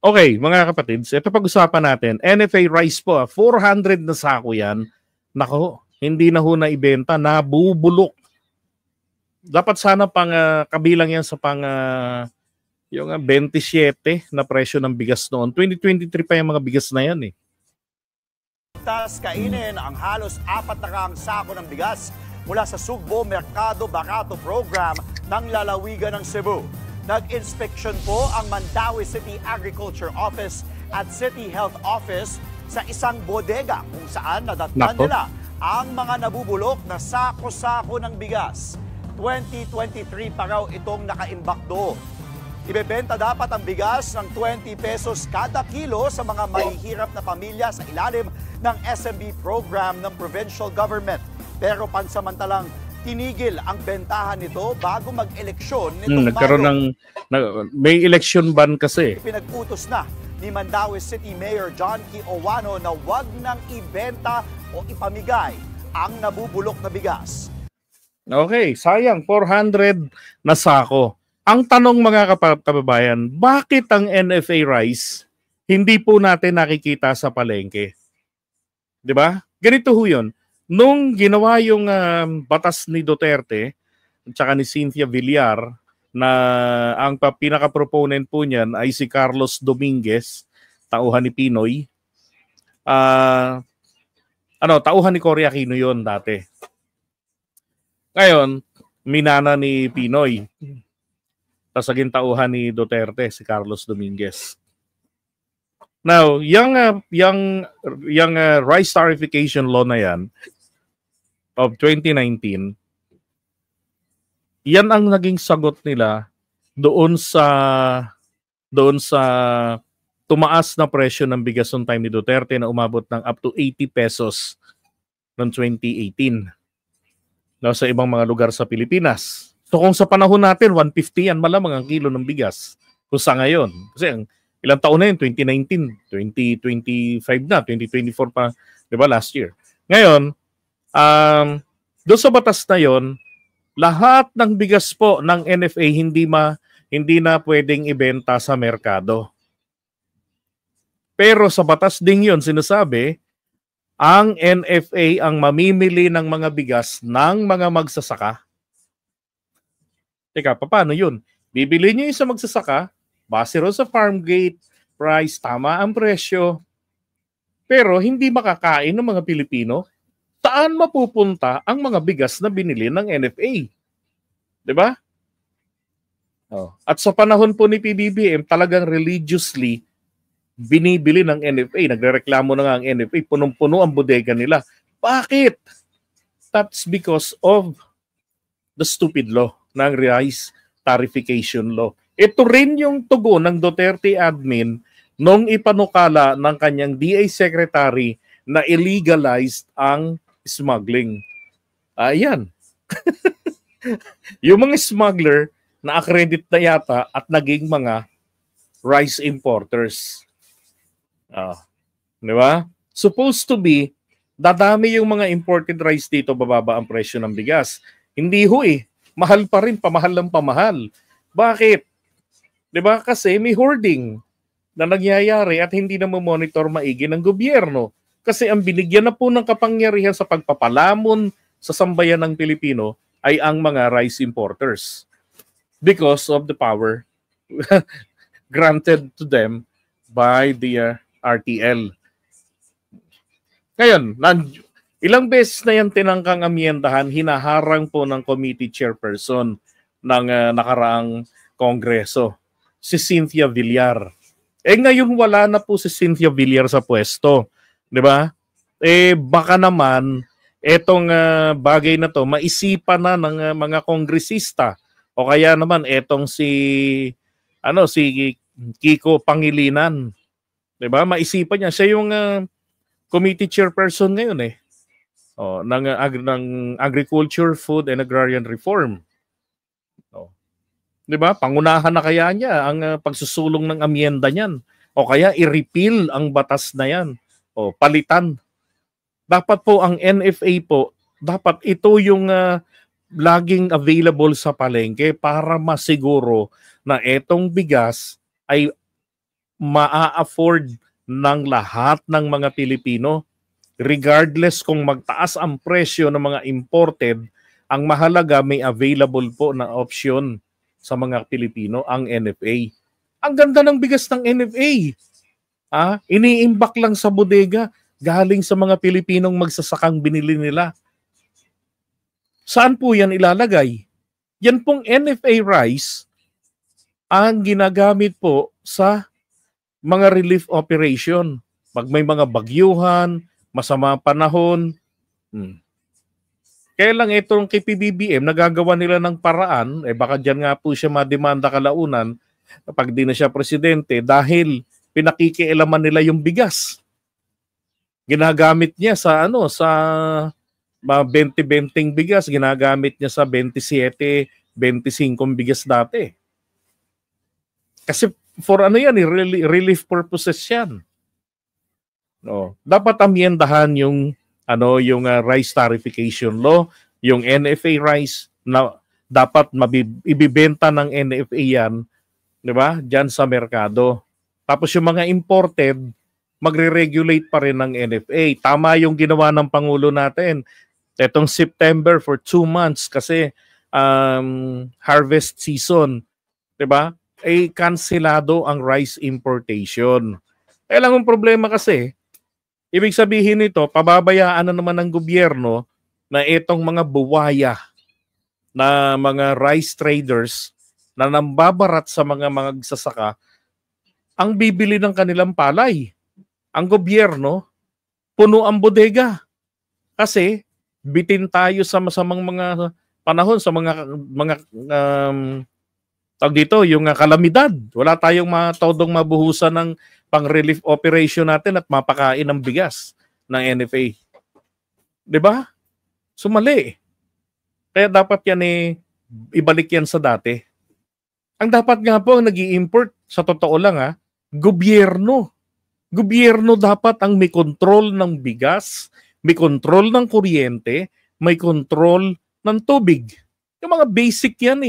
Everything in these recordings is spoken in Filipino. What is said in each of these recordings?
Okay, mga kapatids, ito pag-usapan natin. NFA rice po, 400 na sako yan. Nako, hindi na ho na ibenta, nabubulok. Dapat sana pang kabilang yan sa pang yung 27 na presyo ng bigas noon. 2023 pa yung mga bigas na yan eh. Tas kainin ang halos 400 sako ng bigas mula sa Sugbo Mercado Barato Program ng lalawigan ng Cebu. Nag-inspeksyon po ang Mandaue City Agriculture Office at City Health Office sa isang bodega kung saan nadatnan nila ang mga nabubulok na sako-sako ng bigas. 2023 pa raw itong nakaimbak doon. Ibebenta dapat ang bigas ng 20 pesos kada kilo sa mga mahihirap na pamilya sa ilalim ng SMB program ng provincial government. Pero pansamantalang tinigil ang bentahan nito bago mag-eleksyon nitong nagkaroon may election ban kasi. Pinag-utos na ni Mandaue City Mayor John Key Owano na wag nang ibenta o ipamigay ang nabubulok na bigas. Okay, sayang 400 na sako. Ang tanong mga kababayan, bakit ang NFA rice hindi po natin nakikita sa palengke? 'Di ba? Ganito ho 'yun. Nung ginawa yung batas ni Duterte at saka ni Cynthia Villar na ang pinaka-proponent po niyan ay si Carlos Dominguez, tauhan ni Pinoy. Tauhan ni Cory Aquino yon dati. Ngayon, minana ni Pinoy. Tapos naging tauhan ni Duterte, si Carlos Dominguez. Now, yung rice tarification law na yan of 2019, yan ang naging sagot nila doon sa tumaas na presyo ng bigas noong time ni Duterte na umabot ng up to 80 pesos noong 2018 sa ibang mga lugar sa Pilipinas. So kung sa panahon natin, 150 yan malamang ang kilo ng bigas. Kung sa ngayon, kasi ang ilang taon na yun, 2019, 2025 na, 2024 pa, di ba, last year. Ngayon, doon sa batas na yon, lahat ng bigas po ng NFA hindi na pwedeng ibenta sa merkado. Pero sa batas ding yon sinasabi, ang NFA ang mamimili ng mga bigas ng mga magsasaka. Teka, paano yun? Bibili niyo yung sa magsasaka, base ro sa farm gate price, tama ang presyo. Pero hindi makakain ng mga Pilipino. Saan mapupunta ang mga bigas na binili ng NFA? 'Di ba? At sa panahon po ni PBBM, talagang religiously binibili ng NFA. Nagrereklamo na nga ang NFA, punong-puno ang bodega nila. Bakit? That's because of the stupid law ng rice tarification law. Ito rin yung tugon ng Duterte admin nung ipanukala ng kanyang DA secretary na illegalized ang smuggling. Ayan. Yung mga smuggler na accredit na yata at naging mga rice importers. Di ba? Supposed to be, dadami yung mga imported rice dito, bababa ang presyo ng bigas. Hindi ho eh. Mahal pa rin, pamahal ng pamahal. Bakit? Di ba? Kasi may hoarding na nangyayari at hindi na monitor maigi ng gobyerno. Kasi ang binigyan na po ng kapangyarihan sa pagpapalamon sa sambayan ng Pilipino ay ang mga rice importers. Because of the power granted to them by the RTL. Ngayon, ilang beses na yan tinangkang amyendahan, hinaharang po ng committee chairperson ng nakaraang kongreso, si Cynthia Villar. Ngayon wala na po si Cynthia Villar sa pwesto, di ba? Baka naman etong bagay na to maisipan na ng mga kongresista o kaya naman etong si Kiko Pangilinan. 'Di ba? Maisipan niya siya yung committee chairperson ngayon ng Agriculture, Food and Agrarian Reform. 'Di ba? Pangunahan na kaya niya ang pagsusulong ng amyenda niyan o kaya i-repeal ang batas na 'yan o palitan. Dapat po ang NFA po, dapat ito yung laging available sa palengke para masiguro na etong bigas ay maa-afford ng lahat ng mga Pilipino. Regardless kung magtaas ang presyo ng mga imported, ang mahalaga may available po na option sa mga Pilipino, ang NFA. Ang ganda ng bigas ng NFA. Iniimbak lang sa bodega, galing sa mga Pilipinong magsasakang binili nila. Saan po yan ilalagay? Yan pong NFA rice ang ginagamit po sa mga relief operation. Pag may mga bagyuhan, masama panahon. Kaya lang itong kay PBBM, nagagawa nila ng paraan, baka dyan nga po siya mademanda kalaunan kapag di na siya presidente dahil pinakikialaman nila yung bigas. Ginagamit niya sa sa 20-20 bigas, ginagamit niya sa 27, 25 bigas dati. Kasi for yan, relief purposes yan. No, dapat amyendahan yung rice tarification law, yung NFA rice na dapat ibibenta ng NFA yan, 'di ba? Diyan sa merkado. Tapos yung mga imported, magre-regulate pa rin ng NFA. Tama yung ginawa ng Pangulo natin. Etong September for 2 months kasi harvest season, 'di ba? Kanselado ang rice importation. Kaya lang ang problema kasi, ibig sabihin nito, pababayaan na naman ng gobyerno na itong mga buwaya na mga rice traders na nambabarat sa mga magsasaka ang bibili ng kanilang palay. Ang gobyerno, puno ang bodega. Kasi bitin tayo sa masamang mga panahon, sa mga yung kalamidad. Wala tayong matodong mabuhusan ng pang-relief operation natin at mapakain ng bigas ng NFA. 'Di ba? Sumali. Kaya dapat yan ibalik yan sa dati. Ang dapat nga po ang nag-i-import, sa totoo lang gobyerno. Gobyerno dapat ang may control ng bigas, may control ng kuryente, may control ng tubig. Yung mga basic yan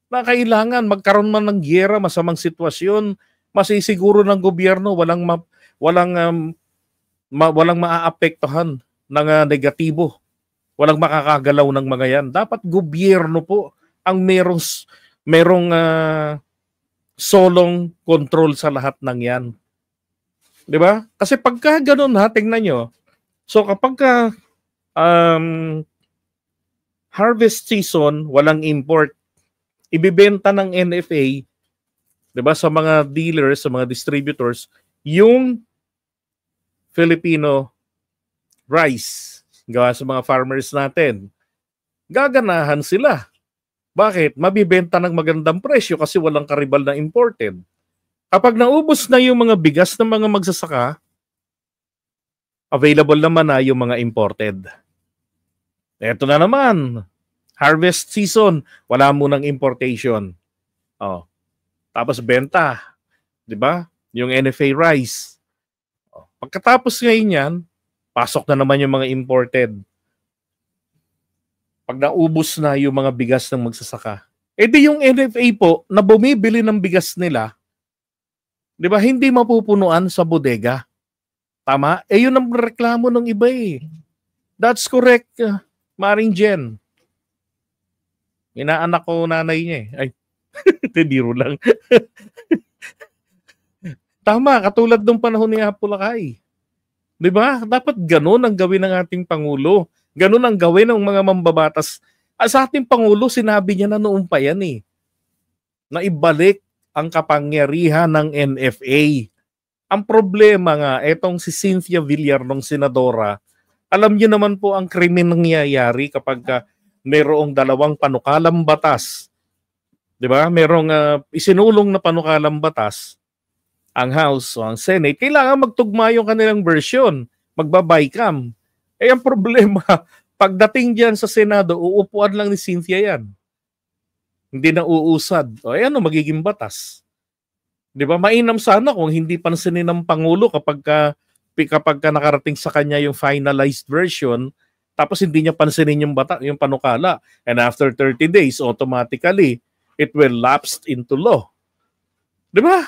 na kailangan magkaroon man ng giyera, masamang sitwasyon, masisiguro ng gobyerno walang maaapektuhan ng negatibo. Walang makakagalaw ng mga yan. Dapat gobyerno po ang merong solong control sa lahat ng yan. 'Di ba? Kasi pagka ganoon tingnan nyo. So kapag harvest season, walang import, ibibenta ng NFA, 'di ba, sa mga dealers, sa mga distributors, yung Filipino rice gawa sa mga farmers natin. Gaganahan sila. Bakit? Mabibenta ng magandang presyo kasi walang karibal na imported. Kapag naubos na yung mga bigas ng mga magsasaka, available naman na yung mga imported. Eto na naman. Harvest season, wala munang importation. Tapos benta, 'di ba? Yung NFA rice. Pagkatapos ngayon yan, pasok na naman yung mga imported. Pag naubos na yung mga bigas ng magsasaka, di yung NFA po na bumibili ng bigas nila, 'di ba, hindi mapupunuan sa bodega. Tama? Yun ang reklamo ng iba That's correct, Maring Jen. Inaanak ko nanay niya Ay, biro lang. Tama, katulad ng panahon ni Apulacay. 'Di ba? Dapat ganun ang gawin ng ating Pangulo. Ganun ang gawin ng mga mambabatas. Sa ating Pangulo, sinabi niya na noon pa yan na ibalik ang kapangyarihan ng NFA. Ang problema nga, etong si Cynthia Villar ng senadora, alam niyo naman po ang krimen nangyayari kapag mayroong dalawang panukalang batas. 'Di ba? Merong isinulong na panukalang batas ang House o ang Senate, kailangan magtugma yung kanilang version, magbabaycam. Ang problema, pagdating diyan sa Senado, uupuan lang ni Cynthia yan. Hindi na uusad. Ano magiging batas? 'Di ba? Mainam sana kung hindi pansinin ng Pangulo kapag nakarating sa kanya yung finalized version, tapos hindi niya pansinin yung panukala. And after 30 days, automatically, it will lapse into law. 'Di ba?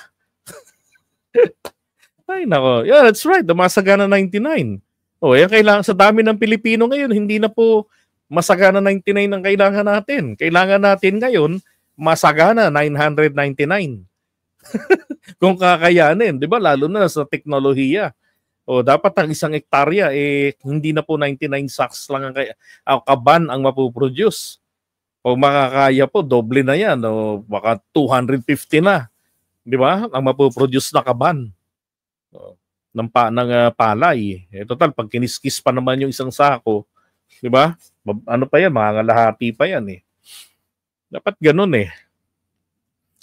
Ay, nako. Yeah, that's right. Masagana 99. O, yan kailangan, sa dami ng Pilipino ngayon, hindi na po masagana 99 ang kailangan natin. Kailangan natin ngayon, masagana 999. Kung kakayanin, di ba? Lalo na sa teknolohiya. O, dapat ang isang hektarya, hindi na po 99 sacks lang ang kaban ang mapuproduce. O makakaya po, doble na yan. O baka 250 na. Di ba? Ang mapuproduce na kaban ng palay. Total, pag kiniskis pa naman yung isang sako, di ba? Ano pa yan? Mangangalahati pa yan eh. Dapat ganun eh.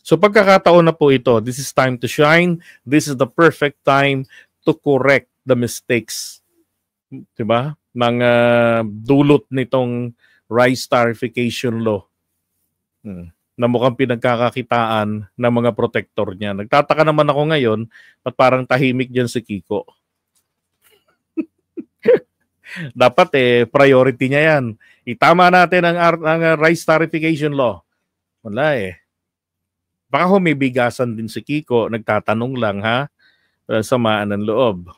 So pagkakataon na po ito, this is time to shine. This is the perfect time to correct the mistakes. Di ba? Ng dulot nitong rice tarification law. Na mukhang pinagkakakitaan ng mga protector niya. Nagtataka naman ako ngayon, at parang tahimik dyan si Kiko. Dapat priority niya yan. Itama natin ang rice tarification law. Wala eh. Baka humibigasan din si Kiko, nagtatanong lang ha, samaan ng loob.